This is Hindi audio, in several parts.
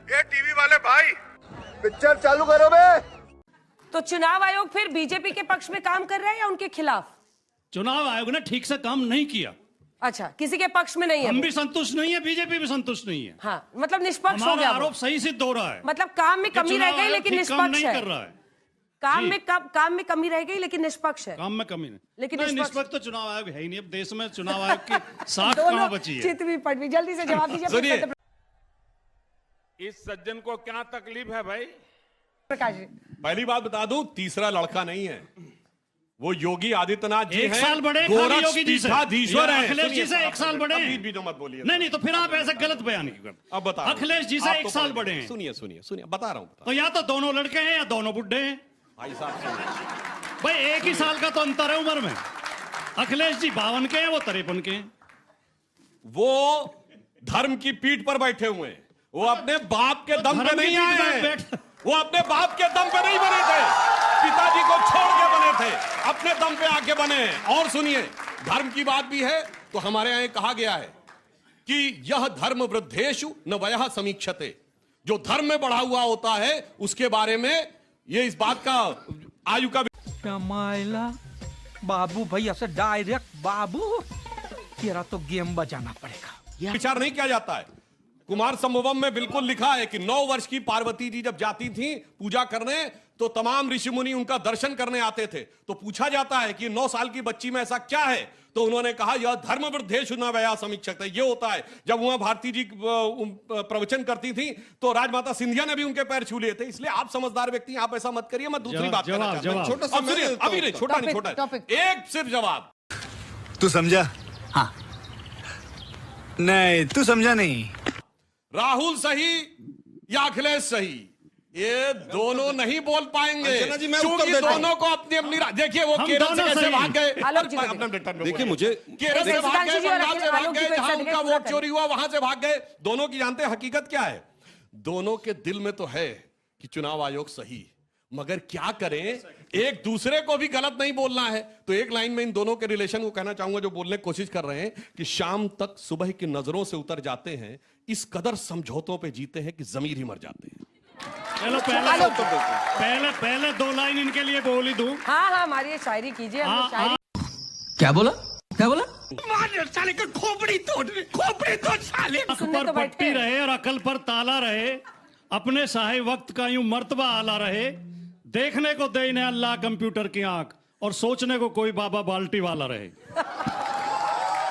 ये टीवी वाले भाई पिक्चर चालू करो बे। तो चुनाव आयोग फिर बीजेपी के पक्ष में काम कर रहा है या उनके खिलाफ? चुनाव आयोग ने ठीक से काम नहीं किया। अच्छा, किसी के पक्ष में नहीं है। हम भी संतुष्ट नहीं है, बीजेपी भी संतुष्ट नहीं है। हाँ, मतलब निष्पक्ष हो हमारा गया। आरोप सही सिद्ध हो रहा है। मतलब काम में कमी रह गई लेकिन निष्पक्ष नहीं है। कर रहा है। काम में कमी रह गई लेकिन निष्पक्ष है। काम में कमी नहीं, लेकिन नहीं, निष्पक्ष तो चुनाव आयोग है ही नहीं। अब देश में चुनाव आयोग की साख कहाँ बची है? चित भी पट भी। जल्दी से जवाब दीजिए सुनिए, इस सज्जन को क्या तकलीफ है भाई? प्रकाश जी। पहली बात बता दूं, तीसरा लड़का नहीं है, वो योगी आदित्यनाथ जी एक हैं। साल बड़े गोरक्ष योगी जी से, पीठाधीश्वर हैं। अखिलेश जी से एक साल बड़े हैं। बीच बीच मत बोलिए। नहीं तो फिर आप ऐसे गलत बयान क्यों करते? अब बता, अखिलेश जी से एक साल बड़े हैं। सुनिए सुनिए सुनिए, बता रहा हूं। तो या तो दोनों लड़के हैं या दोनों बुड्ढे हैं। भाई साहब सुनिए, भाई एक ही साल का तो अंतर है उम्र में। अखिलेश जी 52 के हैं, वो 53 के हैं। वो धर्म की पीठ पर बैठे हुए हैं। वो अपने बाप के दम पे नहीं आए हैं। वो अपने बाप के दम पे नहीं बने थे, पिताजी को छोड़ के बने थे, अपने दम पे आके बने हैं। और सुनिए, धर्म की बात भी है तो हमारे यहां कहा गया है कि यह धर्म वृद्धेषु न वयः समीक्षते। जो धर्म में बढ़ा हुआ होता है उसके बारे में ये इस बात का आयु का मायला बाबू भैया से डायरेक्ट बाबू, तेरा तो गेम बजाना पड़ेगा। विचार नहीं किया जाता है। कुमार संभवम में बिल्कुल लिखा है कि 9 वर्ष की पार्वती जी जब जाती थी पूजा करने तो तमाम ऋषि मुनि उनका दर्शन करने आते थे। तो पूछा जाता है कि 9 साल की बच्ची में ऐसा क्या है, तो उन्होंने कहा यह धर्म वृद्धेषु न वयः समीक्षते। ये होता है। जब वहां भारती जी प्रवचन करती थी तो राजमाता सिंधिया ने भी उनके पैर छू लिए थे। इसलिए आप समझदार व्यक्ति हैं, आप ऐसा मत करिए। मैं दूसरी बात करना चाहता हूं। छोटा सा अभी नहीं, छोटा नहीं, छोटा एक सिर्फ जवाब। तू समझा? हाँ। नहीं, तू समझा नहीं। राहुल सही या अखिलेश सही, ये दोनों नहीं बोल पाएंगे क्योंकि दोनों को अपनी अपनी देखिए वो केरल से कैसे भाग गए। देखिए मुझे केरल से भाग गए, बंगाल से भाग गए, जहां उनका वोट चोरी हुआ वहां से भाग गए। दोनों की जानते हैं हकीकत क्या है? दोनों के दिल में तो है कि चुनाव आयोग सही, मगर क्या करें, एक दूसरे को भी गलत नहीं बोलना है। तो एक लाइन में इन दोनों के रिलेशन को कहना चाहूंगा जो बोलने की कोशिश कर रहे हैं कि शाम तक सुबह की नजरों से उतर जाते हैं, इस कदर समझौतों पे जीते हैं कि जमीर ही मर जाते हैं। चलो पहले 2 लाइन इनके लिए बोल ही दूं। हाँ, हमारी ये शायरी कीजिए। क्या बोला? क्या बोला? साले का खोपड़ी तोड़ साले। अख पर पट्टी रहे और अकल पर ताला रहे, अपने साहे वक्त का यूं मर्तबा आला रहे, देखने को दे इन्हें अल्लाह कंप्यूटर की आंख और सोचने को कोई बाबा बाल्टी वाला रहे।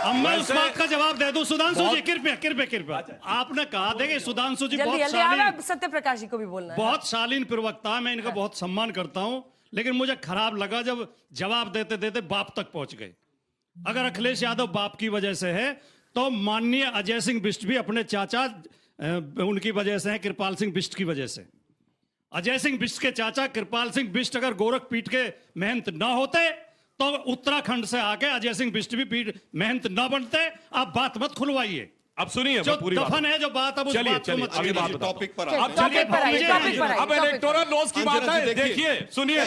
अब मैं उस बात का जवाब दे दूं। सुधांशु जी कृपया आपने कहा देखिए सुधांशु जी बहुत शालीन, सत्य प्रकाश जी को भी बोलना है। बहुत शालीन प्रवक्ता, मैं इनका बहुत सम्मान करता हूं, लेकिन मुझे खराब लगा जब जवाब देते देते बाप तक पहुंच गए। अगर अखिलेश यादव बाप की वजह से है तो माननीय अजय सिंह बिष्ट भी अपने चाचा उनकी वजह से है, कृपाल सिंह बिष्ट की वजह से। अजय सिंह बिष्ट के चाचा कृपाल सिंह बिष्ट अगर गोरखपीठ के महंत ना होते तो उत्तराखंड से आके अजय सिंह बिष्ट भी महंत ना बनते। आप बात मत खुलवाइए। अब सुनिए जो पूरी दफन है जो बात, अब उस बात को मत अभी छेड़िए। टॉपिक पर अब इलेक्टोरल लॉस की बात है। देखिए सुनिए,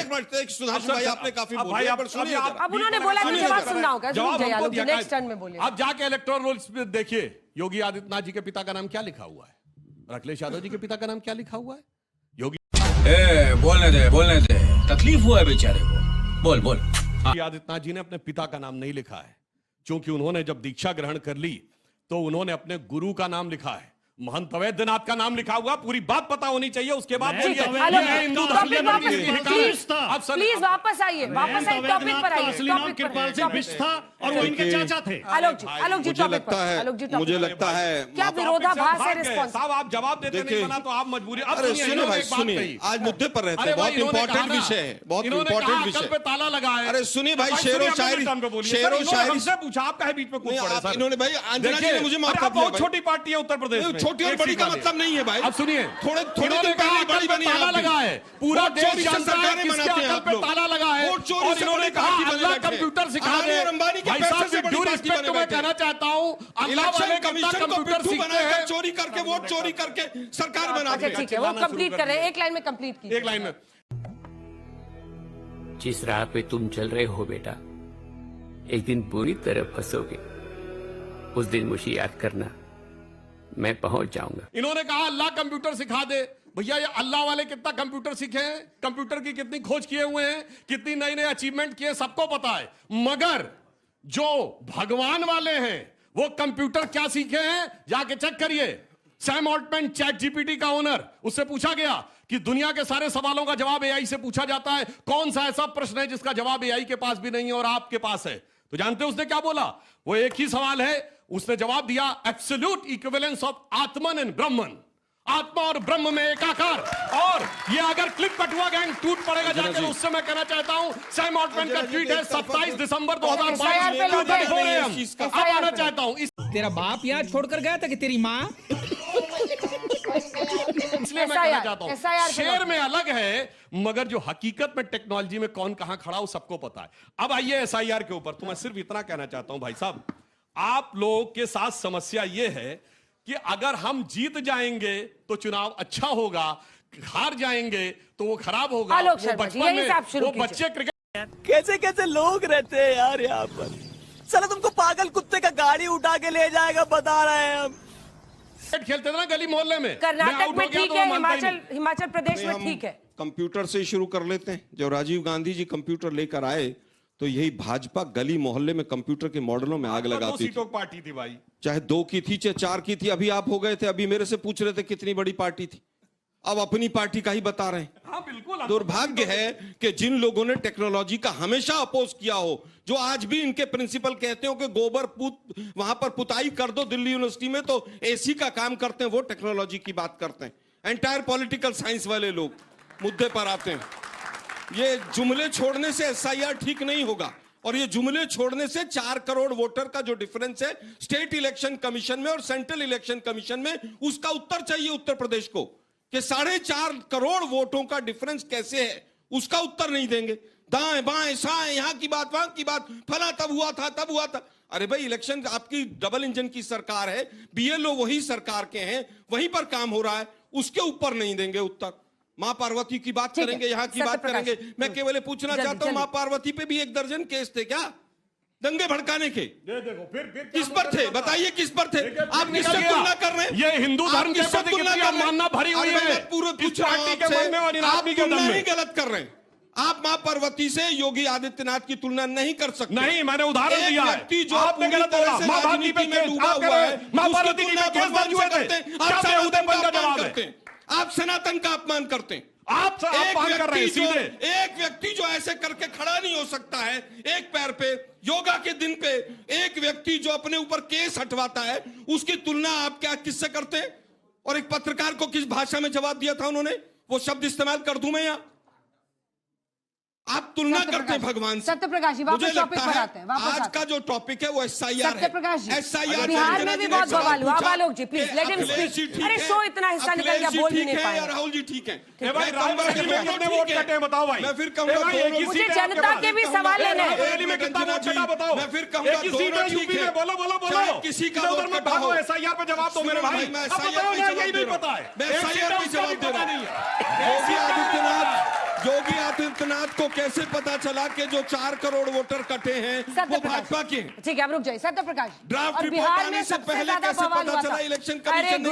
सुधांशु भाई आपने काफी बोला, पर सुनिए अब उन्होंने बोला तो जवाब सुनना होगा। नेक्स्ट टर्न में बोलिए। अब जाके इलेक्टोरल रोल्स पे देखिए, योगी आदित्यनाथ जी के पिता का नाम क्या लिखा हुआ है और अखिलेश यादव जी के पिता का नाम क्या लिखा हुआ है? योगी बोलने दे, तकलीफ हुआ है बेचारे को। बोल। आदित्यनाथ जी ने अपने पिता का नाम नहीं लिखा है, क्योंकि उन्होंने जब दीक्षा ग्रहण कर ली तो उन्होंने अपने गुरु का नाम लिखा है, महंत वैद्यनाथ का नाम लिखा हुआ। पूरी बात पता होनी चाहिए, उसके बाद प्लीज वापस आइए, टॉपिक पर आइए। असली नाम कृपाल सिंह बिष्ट था और वो इनके चाचा थे। आलोक जी मुझे लगता है क्या विरोधाभास है रिस्पॉन्स? साहब आप जवाब देते नहीं बना तो आप मजबूरी। अरे सुनिए भाई, सुनिए, आज मुद्दे पर रहते हैं, बहुत इंपॉर्टेंट विषय है, बहुत इंपॉर्टेंट विषय पे ताला लगा है। अरे सुनिए भाई, शेरो शायरी हमसे पूछा, आप कहे बीच में कूद पड़े सर। इन्होंने भाई अंजना जी ने मुझे माफ कर दिया। बहुत छोटी पार्टी है उत्तर प्रदेश में, छोटी और बड़ी का मतलब नहीं है भाई। अब सुनिए, थोड़े दिन पहले बड़ी बनी ताला लगा है, पूरा देश सरकारें मनाते हैं आप लोग। ताला लगा है वोट चोरी से इन्होंने बड़ी कहा पार्टी अल्लाह बने बैठे। कंप्यूटर सिखा दे। अदानी और अंबानी के भाई पैसे साहब से बड़ी ड्यू पार्टी रिस्पेक्ट बने मैं बैठे। कहना चाहता हूं, इलेक्शन कमीशन को कंप्यूटर पिट्ठू सीखते बनाकर हैं। चोरी करके वोट चोरी करके सरकार बनाते अच्छा ठीक है, वो कंप्लीट कर रहे हैं। एक लाइन में कंप्लीट कीजिए। एक लाइन में, जिस राह पे तुम चल रहे हो बेटा, एक दिन बुरी तरह फंसोगे। उस दिन मुझे याद करना मैं पहुंच जाऊंगा। इन्होंने कहा अल्लाह कंप्यूटर सिखा दे। भैया ये अल्लाह वाले कितना कंप्यूटर सीखे हैं, कंप्यूटर की कितनी खोज किए हुए हैं, कितनी नई नई अचीवमेंट किए, सबको पता है। मगर जो भगवान वाले हैं वो कंप्यूटर क्या सीखे हैं, जाके चेक करिए। सैम ऑल्टमैन, चैट जीपीटी का ओनर, उससे पूछा गया कि दुनिया के सारे सवालों का जवाब एआई से पूछा जाता है, कौन सा ऐसा प्रश्न है जिसका जवाब एआई के पास भी नहीं है और आपके पास है? तो जानते हैं उसने क्या बोला? वो एक ही सवाल है, उसने जवाब दिया absolute equivalence of Atman and ब्रह्मन, आत्मा और ब्रह्म में एकाकार। और ये अगर क्लिप कटुआ गैंग टूट पड़ेगा जाकर, उससे मैं कहना चाहता हूं सैम ऑल्टमैन का ट्वीट है 27 दिसंबर 2022। अब आना चाहता हूं तेरा बाप यहाँ छोड़कर गया था कि तेरी माँ? इसलिए मैं कहना चाहता हूं शेर में अलग है, मगर जो हकीकत में टेक्नोलॉजी में कौन कहां खड़ा हो सबको पता है। अब आइए एसआईआर के ऊपर। तो मैं सिर्फ इतना कहना चाहता हूं भाई साहब, आप लोगों के साथ समस्या यह है कि अगर हम जीत जाएंगे तो चुनाव अच्छा होगा, हार जाएंगे तो वो खराब होगा। वो बचपन में वो बच्चे क्रिकेट कैसे कैसे लोग रहते हैं यार यहाँ पर। चलो तुमको पागल कुत्ते का गाड़ी उठा के ले जाएगा, बता रहे हैं हम। खेलते थे ना गली मोहल्ले में। कर्नाटक में ठीक है, हिमाचल प्रदेश में ठीक है। कंप्यूटर से शुरू कर लेते हैं। जब राजीव गांधी जी कंप्यूटर लेकर आए तो यही भाजपा गली मोहल्ले में कंप्यूटर के मॉडलों में आग लगाती थी। पार्टी थी भाई, चाहे 2 की थी चाहे 4 की थी। अभी आप हो गए थे, अभी मेरे से पूछ रहे थे कितनी बड़ी पार्टी थी, अब अपनी पार्टी का ही बता रहे हैं। हाँ बिल्कुल। दुर्भाग्य है कि जिन लोगों ने टेक्नोलॉजी का हमेशा अपोज किया हो, जो आज भी इनके प्रिंसिपल कहते हो कि गोबर वहां पर पुताई कर दो दिल्ली यूनिवर्सिटी में तो एसी का काम करते हैं, वो टेक्नोलॉजी की बात करते हैं। एंटायर पॉलिटिकल साइंस वाले लोग मुद्दे पर आते हैं। ये जुमले छोड़ने से एसआईआर ठीक नहीं होगा, और ये जुमले छोड़ने से 4 करोड़ वोटर का जो डिफरेंस है स्टेट इलेक्शन कमीशन में और सेंट्रल इलेक्शन कमीशन में, उसका उत्तर चाहिए उत्तर प्रदेश को कि 4.5 करोड़ वोटों का डिफरेंस कैसे है, उसका उत्तर नहीं देंगे। दाएं बाएं साएं, यहां की बात वहां की बात, फला तब हुआ था तब हुआ था। अरे भाई इलेक्शन आपकी डबल इंजन की सरकार है, बीएलओ वही सरकार के हैं, वहीं पर काम हो रहा है, उसके ऊपर नहीं देंगे उत्तर। मां पार्वती की बात करेंगे, यहाँ की बात करेंगे। मैं केवल पूछना चाहता हूँ, मां पार्वती पे भी 1 दर्जन केस थे क्या दंगे भड़काने के? देखो फिर किस पर थे बताइए, किस पर थे? आप किससे तुलना कर रहे हैं? ये हिंदू धर्म के प्रति कितनी अवमानना भरी हुई है। पूरे पूछ रहा हूं आपसे, आप तुलना ही गलत कर रहे हैं। आप मां पार्वती से योगी आदित्यनाथ की तुलना नहीं कर सकते। नहीं, मैंने उदाहरण दिया है। व्यक्ति जो आपने गलत बोला। मां पार्वती पे डूबा हुआ है, मां पार्वती की केस दर्ज हुए थे। आप सनातन का अपमान करते हैं, आप सनातन का अपमान करते हैं। आप अपमान कर रहे हैं सीधे। एक व्यक्ति जो ऐसे करके खड़ा नहीं हो सकता है एक पैर पे, योगा के दिन पे एक व्यक्ति जो अपने ऊपर केस हटवाता है, उसकी तुलना आप क्या किससे करते हैं? और एक पत्रकार को किस भाषा में जवाब दिया था उन्होंने, वो शब्द इस्तेमाल कर दूं मैं यहां? आप तुलना करते हैं भगवान से। सत्यप्रकाश जी वापस टॉपिक पर आते हैं। आज का जो टॉपिक है वो एसआईआर है। सत्यप्रकाश जी, एसआईआर बिहार में भी बहुत बवाल हुआ। आलोक जी प्लीज लेट हिम स्पीक। अरे शो इतना हिस्सा निकल गया, बोल भी नहीं पाए। राहुल जी ठीक है, कितने वोट कटे बताओ भाई। मैं फिर कहूंगा मुझे जनता के भी सवाल लेने हैं। मैं फिर कहूंगा किसी का वोट कटा हो, एसआईआर पे जवाब दो मेरे भाई। मैं एसआईआर पे जवाब दे रहा हूं। योगी आदित्यनाथ को कैसे पता चला कि जो 4 करोड़ वोटर कटे हैं वो भाजपा के? ठीक है, अब रुक जाइए। सत्यप्रकाश, ड्राफ्ट रिपोर्ट आने से पहले कैसे पता चला इलेक्शन कमीशन ने?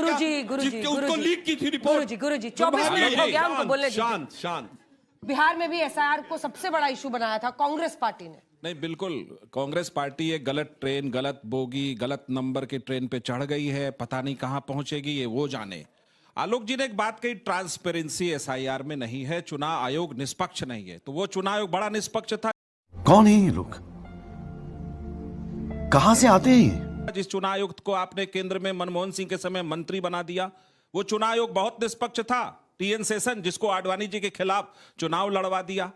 उसको लीक की थी रिपोर्ट। गुरुजी 24 मिनट हो गया, उनको बोलने दीजिए। शांत। बिहार में भी एसआईआर को सबसे बड़ा इशू बनाया था कांग्रेस पार्टी ने। नहीं, बिल्कुल कांग्रेस पार्टी एक गलत ट्रेन, गलत बोगी, गलत नंबर की ट्रेन पे चढ़ गई है। पता नहीं कहां पहुंचेगी, ये वो जाने। आलोक जी ने एक बात कही, ट्रांसपेरेंसी एसआईआर में नहीं है, चुनाव आयोग निष्पक्ष नहीं है। तो वो चुनाव आयोग बड़ा निष्पक्ष था। कौन है ये लोग, कहां से आते हैं? जिस चुनाव आयुक्त को आपने केंद्र में मनमोहन सिंह के समय मंत्री बना दिया, वो चुनाव आयोग बहुत निष्पक्ष था। टीएन शेषन, जिसको आडवाणी जी के खिलाफ चुनाव लड़वा दिया।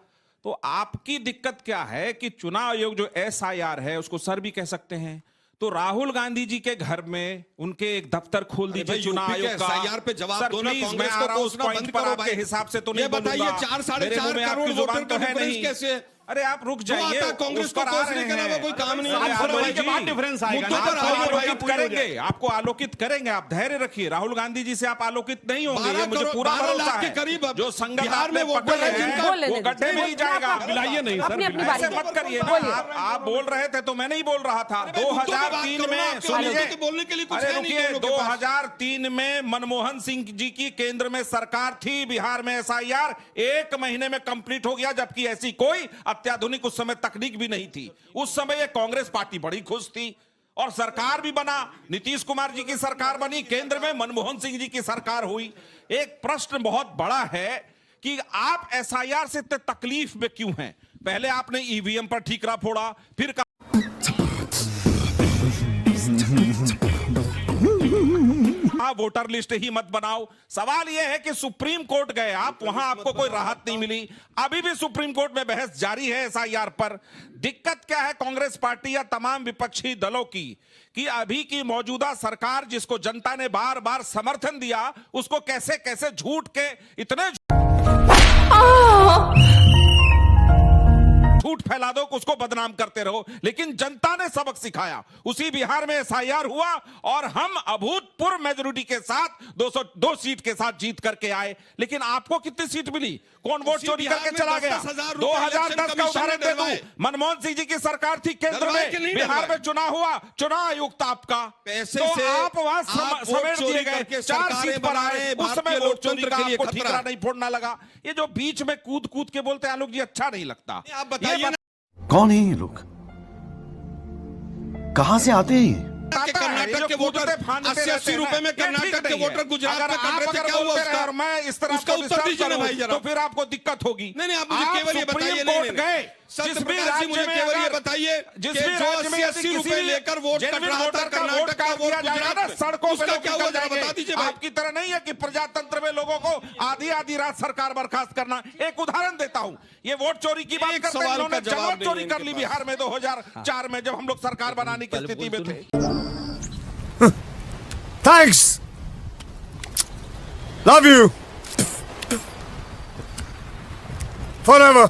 तो आपकी दिक्कत क्या है कि चुनाव आयोग जो एसआईआर है उसको सर भी कह सकते हैं। तो राहुल गांधी जी के घर में उनके एक दफ्तर खोल दीजिए चुनाव आयोग का। एसआईआर पे जवाब दो ना, कांग्रेस को उस पॉइंट पर आपके हिसाब से तो नहीं बताइए 4-4.5 करोड़ वोटर का डिफरेंस कैसे है? अरे आप रुक जाइए, कांग्रेस को कोसने के अलावा कोई काम नहीं है। फरवरी के बाद डिफरेंस आएगा। आलोकित करेंगे, आपको आलोकित करेंगे, आप धैर्य रखिए। राहुल गांधी जी से आप आलोकित नहीं होंगे, ये मुझे पूरा भरोसा है। जो संगत बिहार में आपने पकड़े हैं वो गड्ढे में ही जाएगा। मिलाइए नहीं सर, ऐसे मत करिए ना। आप बोल रहे थे तो मैं नहीं बोल रहा था। 2003 में सुनिए, बोलने के लिए कुछ अरे है नहीं रुकिए, दोनों के पास। 2003 में मनमोहन सिंह जी की केंद्र में सरकार थी, बिहार में एसआईआर 1 महीने में कंप्लीट हो गया, जबकि ऐसी कोई अत्याधुनिक उस समय तकनीक भी नहीं थी। उस समय ये कांग्रेस पार्टी बड़ी खुश थी और सरकार भी बना, नीतीश कुमार जी की सरकार बनी, केंद्र में मनमोहन सिंह जी की सरकार हुई। एक प्रश्न बहुत बड़ा है कि आप एसआईआर से इतने तकलीफ में क्यों हैं? पहले आपने ईवीएम पर ठीकरा फोड़ा, फिर वोटर लिस्ट ही मत बनाओ। सवाल यह है कि सुप्रीम कोर्ट गए आप, वहां आपको कोई राहत नहीं मिली। अभी भी सुप्रीम कोर्ट में बहस जारी है एसआईआर पर। दिक्कत क्या है कांग्रेस पार्टी या तमाम विपक्षी दलों की कि अभी की मौजूदा सरकार जिसको जनता ने बार बार समर्थन दिया, उसको कैसे कैसे झूठ के इतने झूठ फैला दो कि उसको बदनाम करते रहो। लेकिन जनता ने सबक सिखाया, उसी बिहार में एसआईआर हुआ और हम अभूतपूर्व मेजोरिटी के साथ 202 सीट के साथ जीत करके आए। लेकिन आपको कितनी सीट मिली? कौन वोट चोरी करके चला गया? 2010 का उदाहरण दे दूं, मनमोहन सिंह जी की सरकार थी केंद्र में, बिहार में चुनाव हुआ, चुनाव आयुक्त आपका, पैसे तो से आप वहां समेट दिए गए, 4 सीट पर आए, उस समय वोट चोरी का आपको ठीकरा नहीं फोड़ना लगा। ये जो बीच में कूद कूद के बोलते हैं आलोक जी, अच्छा नहीं लगता। आप बताइए कौन है ये लोग? कहां से आते हैं ये? कर्नाटक के वोटर 80-80 रुपए में कर्नाटक के वोटर गुजरात में कर रहे थे, क्या हुआ उसका? और मैं इस तरह उसका उत्तर दीजिए ना भाई जरा। तो फिर आपको दिक्कत होगी। नहीं आप मुझे केवल ये बताइए, जिस भी राज्य मुझे में केवल ये अगर बताइए जिस कि भी जो राज्य में 80 रुपए लेकर वोट कट रहा था कर्नाटक का वोट गुजरात सड़कों उसका क्या हुआ जरा बता दीजिए भाई। आपकी तरह नहीं है कि प्रजातंत्र में लोगों को आधी आधी रात सरकार बर्खास्त करना। एक उदाहरण देता हूं, ये वोट चोरी की बात करते हैं, इन्होंने जमात चोरी कर ली बिहार में 2004 में, जब हम लोग सरकार बनाने की स्थिति में थे। Thanks. Love you. Forever.